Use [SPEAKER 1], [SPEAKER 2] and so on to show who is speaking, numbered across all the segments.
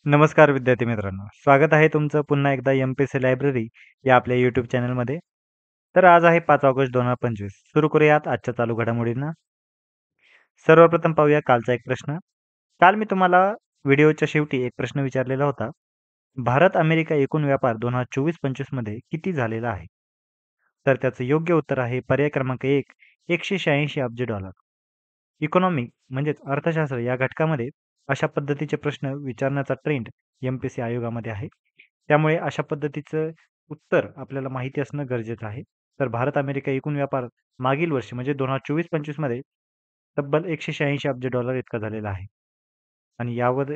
[SPEAKER 1] नमस्कार विद्यार्थी मित्रांनो. स्वागत आहे तुमचं पुन्हा एकदा एम-पी-एस-सी लायब्ररी या आपल्या YouTube चॅनलमध्ये. तर आज आहे 5 ऑगस्ट 2025. सुरू करूयात आजच्या चालू घडामोडींना. सर्वप्रथम पाहूया कालचा एक प्रश्न. काल मी तुम्हाला व्हिडिओच्या शेवटी एक प्रश्न विचारलेला होता. भारत-अमेरिका एकूण व्यापार 2024-25 मध्ये किती झालेला आहे? तर त्याचं योग्य उत्तर आहे पर्याय क्रमांक 1 $186 अब्ज. इकॉनॉमी म्हणजेच अर्थशास्त्र या घटकामध्ये अशा पद्धतीचे प्रश्न विचारण्याचा ट्रेंड एम-पी-एस-सी आयोगामध्ये आहे. त्यामुळे अशा पद्धतीचं उत्तर आपल्याला माहिती असणं गरजेचं आहे. तर भारत-अमेरिका एकूण व्यापार मागील वर्षी म्हणजे 2024-25 मध्ये तब्बल $186 अब्ज इतका झालेला आहे. आणि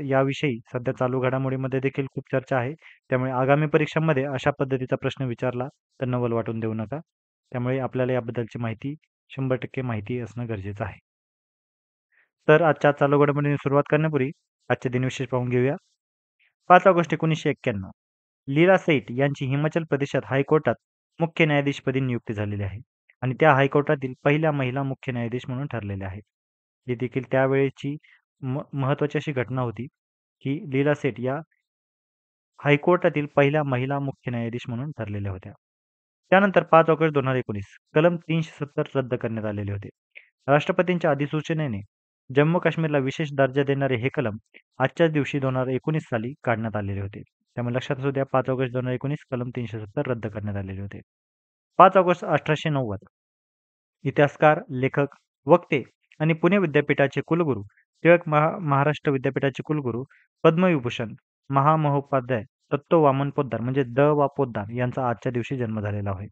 [SPEAKER 1] याविषयी सध्या चालू घडामोडीमध्ये देखील खूप चर्चा आहे. त्यामुळे आगामी परीक्षांमध्ये अशा पद्धतीचा प्रश्न विचारला तर नवल वाटून देऊ नका. त्यामुळे आपल्याला याबद्दलची माहिती 100% माहिती असणं गरजेचं आहे. तर आजच्या चालू घडामोडींना सुरुवात करण्यापूर्वी आजचे दिनविशेष पाहून घेऊया. 5 ऑगस्ट 1991 लीला सेठ यांची हिमाचल प्रदेशात हायकोर्टात मुख्य न्यायाधीशपदी नियुक्ती झालेली आहे आणि त्या हायकोर्टातील पहिल्या महिला मुख्य न्यायाधीश म्हणून ठरलेल्या आहेत. ही देखील त्यावेळेची महत्त्वाची अशी घटना होती, की लीला सेठ या हायकोर्टातील पहिल्या महिला मुख्य न्यायाधीश म्हणून ठरलेल्या होत्या. त्यानंतर 5 ऑगस्ट 2019 कलम 370 रद्द करण्यात आलेले होते. राष्ट्रपतींच्या अधिसूचनेने जम्मू काश्मीरला विशेष दर्जा देणारे हे कलम आजच्याच दिवशी 2019 साली काढण्यात आलेले होते. त्यामुळे लक्षात असू द्या 5 ऑगस्ट 2019 कलम 370 रद्द करण्यात आलेले होते. 5 ऑगस्ट 1890 इतिहासकार, लेखक, वक्ते आणि पुणे विद्यापीठाचे कुलगुरू टिळक महाराष्ट्र विद्यापीठाचे कुलगुरू पद्मविभूषण महामहोपाध्याय दत्तो वामन पोद्दार म्हणजे वा पोद्दार यांचा आजच्या दिवशी जन्म झालेला आहे.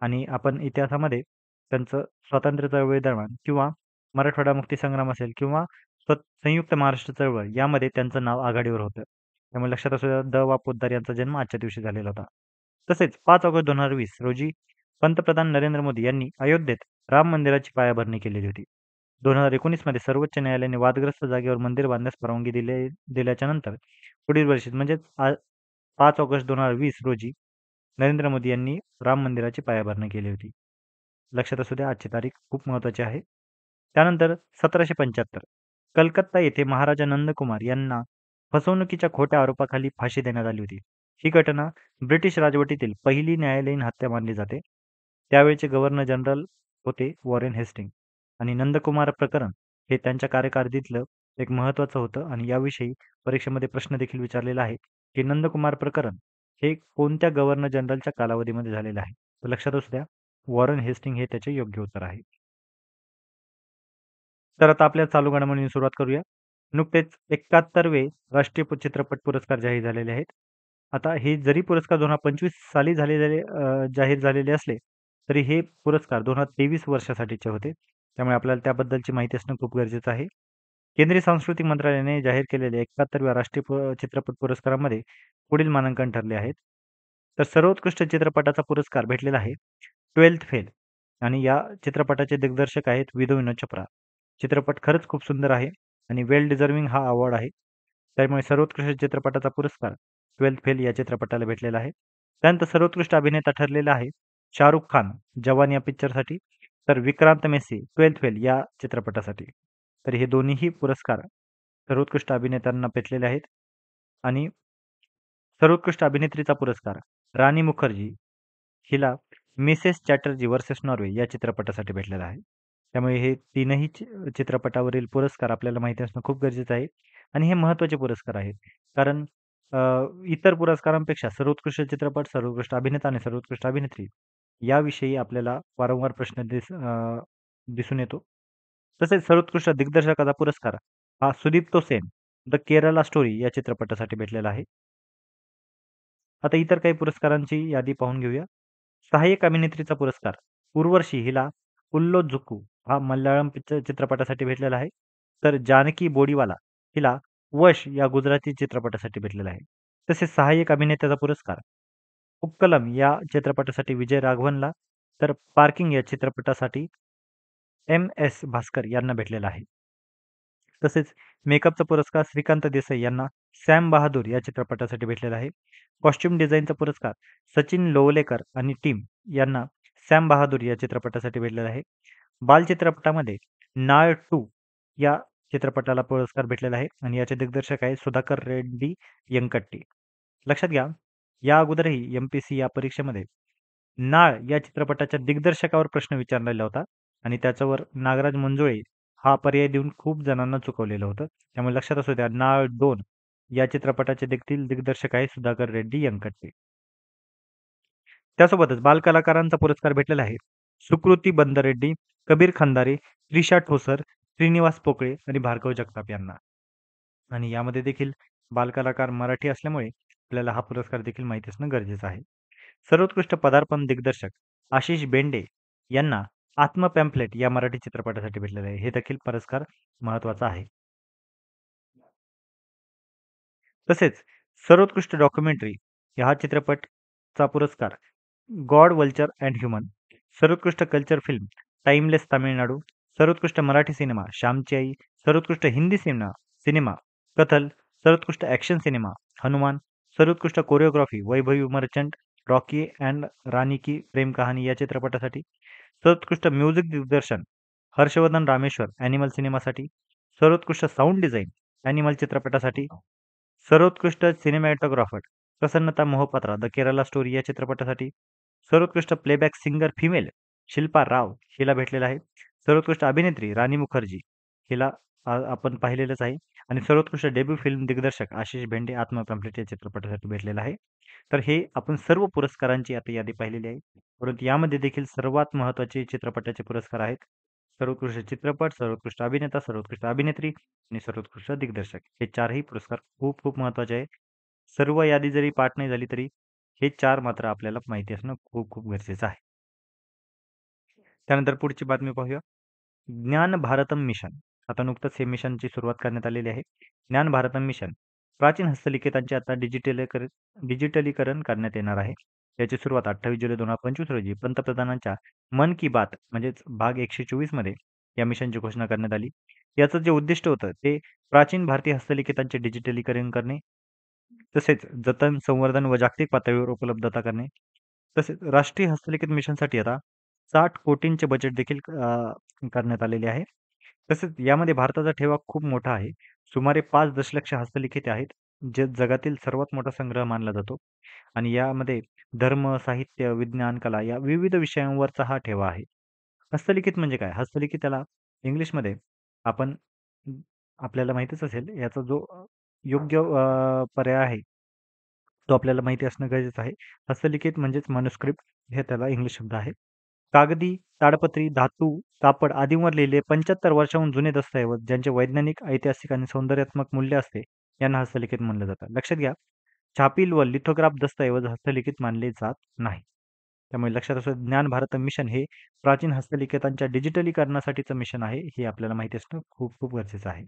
[SPEAKER 1] आणि आपण इतिहासामध्ये त्यांचं स्वातंत्र्य चळवळी दरम्यान किंवा मराठवाडा मुक्तीसंग्राम असेल किंवा संयुक्त महाराष्ट्र चळवळ यामध्ये त्यांचं नाव आघाडीवर होतं. त्यामुळे लक्षात असू द्या वा पोद्दार यांचा जन्म आजच्या दिवशी झालेला होता. तसेच 5 ऑगस्ट 2020 रोजी पंतप्रधान नरेंद्र मोदी यांनी अयोध्येत राम मंदिराची पायाभरणी केलेली होती. 2019 मध्ये सर्वोच्च न्यायालयाने वादग्रस्त जागेवर मंदिर बांधण्यास परवानगी दिल्याच्या नंतर पुढील वर्षी म्हणजेच 5 ऑगस्ट 2020 रोजी नरेंद्र मोदी यांनी राम मंदिराची पायाभरणी केली होती. लक्षात असू द्या आजची तारीख खूप महत्त्वाची आहे. त्यानंतर 1775 कलकत्ता येथे महाराजा नंदकुमार यांना फसवणुकीच्या खोट्या आरोपाखाली फाशी देण्यात आली होती. ही घटना ब्रिटिश राजवटीतील पहिली न्यायालयीन हत्या मानली जाते. त्यावेळचे गव्हर्नर जनरल होते वॉरेन हेस्टिंग आणि नंदकुमार प्रकरण हे त्यांच्या कारकिर्दीतलं एक महत्त्वाचं होतं आणि याविषयी परीक्षेमध्ये प्रश्न देखील विचारलेला आहे, की नंदकुमार प्रकरण हे कोणत्या गव्हर्नर जनरलच्या कालावधीमध्ये झालेलं आहे? तर लक्षात असू द्या वॉरेन हेस्टिंग हे त्याचे योग्य उत्तर आहे. तर आता आपल्या चालू घडामोडींनी सुरुवात करूया. नुकतेच 71वे राष्ट्रीय चित्रपट पुरस्कार जाहीर झालेले आहेत. आता हे जरी पुरस्कार 2025 साली जाहीर झालेले असले, तरी हे पुरस्कार 2023 वर्षासाठीचे होते. त्यामुळे आपल्याला त्याबद्दलची माहिती असणं खूप गरजेचं आहे. केंद्रीय सांस्कृतिक मंत्रालयाने जाहीर केलेल्या 71व्या राष्ट्रीय चित्रपट पुरस्कारामध्ये पुढील मानांकन ठरले आहेत. तर सर्वोत्कृष्ट चित्रपटाचा पुरस्कार भेटलेला आहे 12th फेल आणि या चित्रपटाचे दिग्दर्शक आहेत विनोद चोप्रा. चित्रपट खरंच खूप सुंदर आहे आणि वेल डिझर्विंग हा अवॉर्ड आहे. त्यामुळे सर्वोत्कृष्ट चित्रपटाचा पुरस्कार 12th फेल या चित्रपटाला भेटलेला आहे. त्यानंतर सर्वोत्कृष्ट अभिनेता ठरलेला आहे शाहरुख खान जवान या पिक्चरसाठी, तर विक्रांत मेसी 12th फेल या चित्रपटासाठी. तर हे दोन्हीही पुरस्कार सर्वोत्कृष्ट अभिनेत्यांना भेटलेले आहेत आणि सर्वोत्कृष्ट अभिनेत्रीचा पुरस्कार राणी मुखर्जी हिला मिसेस चॅटर्जी वर्सेस नॉर्वे या चित्रपटासाठी भेटलेला आहे. त्यामुळे हे तीनही चित्रपटावरील पुरस्कार आपल्याला माहिती असणं खूप गरजेचं आहे आणि हे महत्त्वाचे पुरस्कार आहेत. कारण अ, इतर पुरस्कारांपेक्षा सर्वोत्कृष्ट चित्रपट, सर्वोत्कृष्ट अभिनेता आणि सर्वोत्कृष्ट अभिनेत्री याविषयी आपल्याला वारंवार प्रश्न दिसून येतो. तसेच सर्वोत्कृष्ट दिग्दर्शकाचा पुरस्कार हा सुदीप्तो सेन द केरला स्टोरी या चित्रपटासाठी भेटलेला आहे. आता इतर काही पुरस्कारांची यादी पाहून घेऊया. सहाय्यक अभिनेत्रीचा पुरस्कार उर्वशी हिला उल्लो झुक्कू हा मल्याळम चित्रपटासाठी भेटलेला आहे. तर जानकी बोडीवाला हिला वश या गुजराती चित्रपटासाठी भेटलेला आहे. तसेच सहाय्यक अभिनेत्याचा पुरस्कार उक्कलम या चित्रपटासाठी विजय राघवनला, तर पार्किंग या चित्रपटासाठी एम.एस. भास्कर यांना भेटलेला आहे. तसेच मेकअपचा पुरस्कार श्रीकांत देसाई यांना सॅम बहादूर या चित्रपटासाठी भेटलेला आहे. कॉस्ट्यूम डिझाईनचा पुरस्कार सचिन लोवलेकर आणि टीम यांना सॅम बहादूर या चित्रपटासाठी भेटलेला आहे. बालचित्रपटामध्ये नाळ 2 या चित्रपटाला पुरस्कार भेटलेला आहे आणि याचे दिग्दर्शक आहे सुधाकर रेड्डी यंकट्टी. लक्षात घ्या, या अगोदरही एम-पी-एस-सी या परीक्षेमध्ये नाळ या चित्रपटाच्या दिग्दर्शकावर प्रश्न विचारलेला होता आणि त्याच्यावर नागराज मंजुळे हा पर्याय देऊन खूप जणांना चुकवलेलं होतं. त्यामुळे लक्षात असू द्या, नाळ 2 या चित्रपटाचे देखील दिग्दर्शक आहे सुधाकर रेड्डी यंकट्टी. त्यासोबतच बालकलाकारांचा पुरस्कार भेटलेला आहे. सुकृती बंदरेड्डी, कबीर खंदारे, त्रिशा ठोसर, श्रीनिवास पोकळे आणि भार्गव जगताप यांना. आणि यामध्ये देखील बालकलाकार मराठी असल्यामुळे आपल्याला हा पुरस्कार देखील माहिती असणं गरजेचं आहे. सर्वोत्कृष्ट पदार्पण दिग्दर्शक आशिष बेंडे यांना आत्म पॅम्फलेट या मराठी चित्रपटासाठी भेटलेलं आहे. हे देखील पुरस्कार महत्त्वाचा आहे. तसेच सर्वोत्कृष्ट डॉक्युमेंटरी हा चित्रपटचा पुरस्कार गॉड वल्चर अँड ह्युमन, सर्वोत्कृष्ट कल्चर फिल्म टाइमलेस तामिळनाडू, सर्वोत्कृष्ट मराठी सिनेमा श्यामची आई, सर्वोत्कृष्ट हिंदी सिनेमा सिनेमा कथल, सर्वोत्कृष्ट ॲक्शन सिनेमा हनुमान, सर्वोत्कृष्ट कोरिओग्राफी वैभवी मर्चंट, रॉकी अँड रानी की प्रेम कहाणी या चित्रपटासाठी, सर्वोत्कृष्ट म्युझिक दिग्दर्शन हर्षवर्धन रामेश्वर ॲनिमल सिनेमासाठी, सर्वोत्कृष्ट साऊंड डिझाईन ॲनिमल चित्रपटासाठी, सर्वोत्कृष्ट सिनेमॅटोग्राफर प्रसन्नता मोहपात्रा द केरला स्टोरी या चित्रपटासाठी, सर्वोत्कृष्ट प्लेबॅक सिंगर फिमेल शिल्पा राव हिला भेटलेला आहे. सर्वोत्कृष्ट अभिनेत्री राणी मुखर्जी हिला आपण पाहिलेलंच आहे आणि सर्वोत्कृष्ट डेब्यू फिल्म दिग्दर्शक आशिष भेंडे आत्मा पॅम्फलेट या चित्रपटासाठी भेटलेला आहे. तर हे आपण सर्व पुरस्कारांची आता यादी पाहिलेली आहे. परंतु यामध्ये देखील सर्वात महत्त्वाचे चित्रपटाचे पुरस्कार आहेत. सर्वोत्कृष्ट चित्रपट, सर्वोत्कृष्ट अभिनेता, सर्वोत्कृष्ट अभिनेत्री आणि सर्वोत्कृष्ट दिग्दर्शक. हे चारही पुरस्कार खूप खूप महत्त्वाचे आहे. सर्व यादी जरी पाठ नाही झाली तरी हे 4 मात्र आपल्याला माहिती असणं खूप खूप गरजेचं आहे. त्यानंतर पुढची बातमी पाहूया. ज्ञान भारतम मिशन. आता नुकतंच हे मिशनची सुरुवात करण्यात आलेली आहे. ज्ञान भारतम मिशन प्राचीन हस्तलिखितांचे आता डिजिटलीकरण करण्यात येणार आहे. याची सुरुवात 28 जुलै 2025 रोजी पंतप्रधानांच्या मन की बात म्हणजेच भाग 124 मध्ये या मिशनची घोषणा करण्यात आली. याचं जे उद्दिष्ट होतं ते प्राचीन भारतीय हस्तलिखितांचे डिजिटलीकरण करणे, तसेच जतन, संवर्धन व जागतिक पातळीवर उपलब्धता करणे. तसेच राष्ट्रीय हस्तलिखित मिशनसाठी आता 60 कोटींचे बजेट देखील करण्यात आलेले आहे. तसेच यामध्ये भारताचा ठेवा खूप मोठा आहे. सुमारे 5 दशलक्ष हस्तलिखिते आहेत, जे जगातील सर्वात मोठा संग्रह मानला जातो आणि यामध्ये धर्म, साहित्य, विज्ञान, कला या विविध विषयांवरचा हा ठेवा आहे. हस्तलिखित म्हणजे काय? हस्तलिखित त्याला इंग्लिशमध्ये आपण आपल्याला माहीतच असेल याचा जो योग्य पर्याय आहे, तो आपल्याला माहिती असणं गरजेचं आहे. हस्तलिखित म्हणजेच मॅन्युस्क्रिप्ट हे त्याला इंग्लिश शब्द आहे. कागदी, ताडपत्री, धातू, कापड आदींवर लिहिलेले 75 वर्षांहून जुने दस्तऐवज ज्यांचे वैज्ञानिक, ऐतिहासिक आणि सौंदर्यात्मक मूल्य असते, यांना हस्तलिखित म्हणलं जातं. लक्षात घ्या, छापील व लिथोग्राफ दस्तऐवज हस्तलिखित मानले जात नाही. त्यामुळे लक्षात असू द्या, ज्ञान भारत मिशन हे प्राचीन हस्तलिखितांच्या डिजिटलीकरणासाठीचं मिशन आहे. हे आपल्याला माहिती असणं खूप खूप गरजेचं आहे.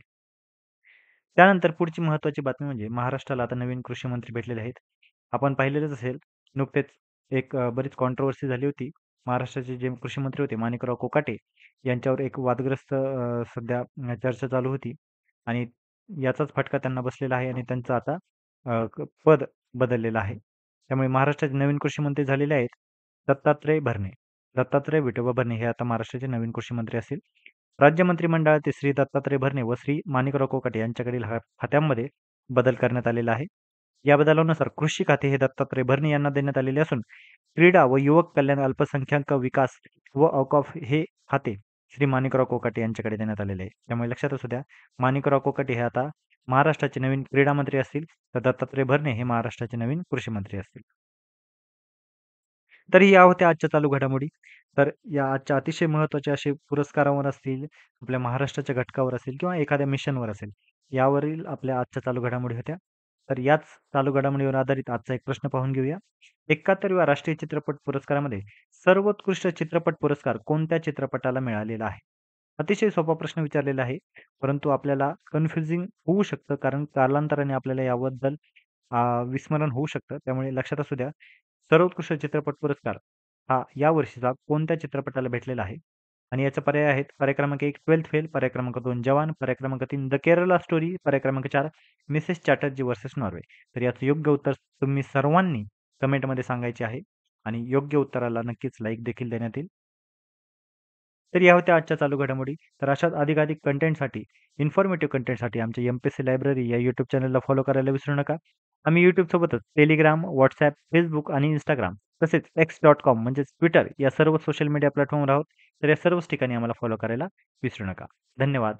[SPEAKER 1] त्यानंतर पुढची महत्त्वाची बातमी म्हणजे महाराष्ट्राला आता नवीन कृषी मंत्री भेटलेले आहेत. आपण पाहिलेलंच असेल, नुकतेच एक बरीच कॉन्ट्रोव्हर्सी झाली होती. महाराष्ट्राचे जे कृषी मंत्री होते माणिकराव कोकाटे यांच्यावर एक वादग्रस्त सध्या चर्चा चालू होती आणि याचाच फटका त्यांना बसलेला आहे आणि त्यांचं आता पद बदललेलं आहे. त्यामुळे महाराष्ट्राचे नवीन कृषी मंत्री झालेले आहेत दत्तात्रय भरणे. दत्तात्रय विठोबा भरणे हे आता महाराष्ट्राचे नवीन कृषी मंत्री असतील. राज्य मंत्रिमंडळातील श्री दत्तात्रय भरणे व श्री माणिकराव कोकाटे यांच्याकडील खात्यांमध्ये बदल करण्यात आलेला आहे. या बदलानुसार कृषी खाते हे दत्तात्रय भरणे यांना देण्यात आलेले असून क्रीडा व युवक कल्याण, अल्पसंख्याक विकास व औकाफ हे खाते श्री माणिकराव कोकाटे यांच्याकडे देण्यात आलेले आहे. त्यामुळे लक्षात असू द्या, माणिकराव कोकाटे हे आता महाराष्ट्राचे नवीन क्रीडा मंत्री असतील, तर दत्तात्रय भरणे हे महाराष्ट्राचे नवीन कृषी मंत्री असतील. तर या होत्या आजच्या चालू घडामोडी. तर या आजच्या अतिशय महत्त्वाच्या असे पुरस्कारावर असतील, आपल्या महाराष्ट्राच्या घटकावर असेल किंवा एखाद्या मिशनवर असेल, यावरील आपल्या आजच्या चालू घडामोडी होत्या. तर याच चालू घडामोडीवर आधारित आजचा एक प्रश्न पाहून घेऊया. 71व्या राष्ट्रीय चित्रपट पुरस्कारामध्ये सर्वोत्कृष्ट चित्रपट पुरस्कार कोणत्या चित्रपटाला मिळालेला आहे? अतिशय सोपा प्रश्न विचारलेला आहे, परंतु आपल्याला कन्फ्युजिंग होऊ शकतं कारण कालांतराने आपल्याला याबद्दल विस्मरण होऊ शकतं. त्यामुळे लक्षात असू द्या, सर्वोत्कृष्ट चित्रपट पुरस्कार हा या वर्षीचा कोणत्या चित्रपटाला भेटलेला आहे? आणि याचे पर्याय आहेत. पर्याय क्रमांक 1 ट्वेल्थ फेल, पर्याय क्रमांक 2 जवान, पर्याय क्रमांक 3 द केरला स्टोरी, पर्याय क्रमांक 4 मिसेस चॅटर्जी व्हर्सेस नॉर्वे. तर याचं योग्य उत्तर तुम्ही सर्वांनी कमेंटमध्ये सांगायचे आहे आणि योग्य उत्तराला नक्कीच लाईक देखील देण्यात येईल. तर या होत्या आजच्या चालू घडामोडी. तर अशाच अधिकाधिक कंटेंटसाठी, इन्फॉर्मेटिव्ह कंटेंटसाठी आमच्या एम-पी-एस-सी लायब्ररी या YouTube चॅनलला फॉलो करायला विसरू नका. आम्ही YouTube सोबतच Telegram, WhatsApp, Facebook आणि Instagram तसेच X.com म्हणजेच Twitter या सर्व सोशल मीडिया प्लॅटफॉर्मवर आहोत. तर या सर्वच ठिकाणी आम्हाला फॉलो करायला विसरू नका. धन्यवाद.